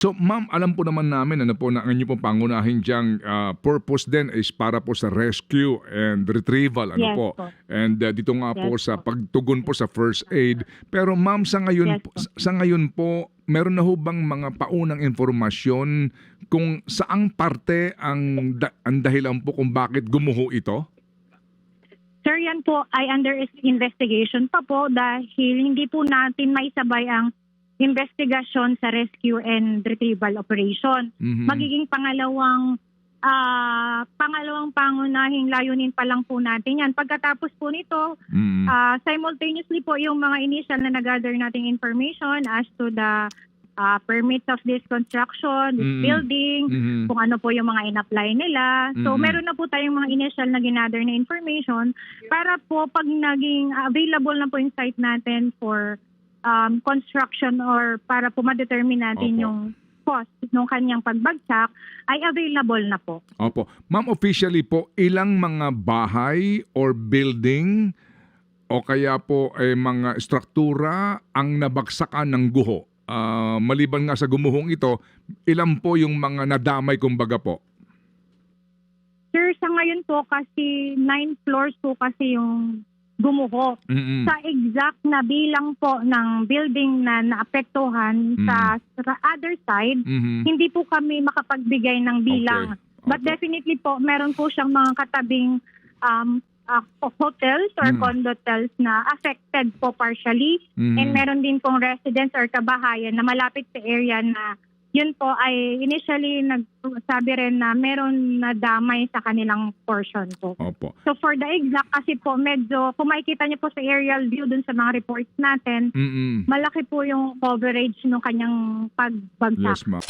So ma'am, alam po naman namin ano po na ang inyo pong pangunahin diyang purpose din is para po sa rescue and retrieval ano Yes po. po. And dito nga Yes po sa po. pagtugon po sa first aid. Pero ma'am Yes po. sa ngayon po meron na ho bang mga paunang informasyon kung saang parte ang dahilan po kung bakit gumuho ito? Sir, yan po ay under investigation pa po dahil hindi po natin maisabay ang investigasyon sa rescue and retrieval operation. Mhm. Magiging pangalawang pangunahing layunin pa lang po natin yan. Pagkatapos po nito, Mm. simultaneously po yung mga initial na nag-gather nating information as to the permits of this construction, this Mm. building, Mhm. kung ano po yung mga in-apply nila. So Mhm. meron na po tayong mga initial na ginather na information para po pag naging available na po yung site natin for construction or para po ma-determine natin Opo. yung cost ng kanyang pagbagsak ay available na po. Opo. Ma'am, officially po, ilang mga bahay or building o kaya po mga struktura ang nabagsakan ng guho? Maliban nga sa gumuhong ito, ilan po yung mga nadamay kumbaga po? Sir, sa ngayon po kasi 9 floors po kasi yung gumuho. Mm-mm. Sa exact na bilang po ng building na naapektuhan sa other side, Mhm. hindi po kami makapagbigay ng bilang. Okay. But Opo. definitely po, meron po siyang mga katabing hotels or condotels na affected po partially. Mhm. And meron din pong residents or kabahayan na malapit sa area na yun po ay initially nagsabi rin na meron na damay sa kanilang portion po. Opo. So for the exact, kasi po medyo, kung makikita niyo po sa aerial view dun sa mga reports natin, Mm-mm. malaki po yung coverage ng kanyang pagbagsak. Yes, ma'am.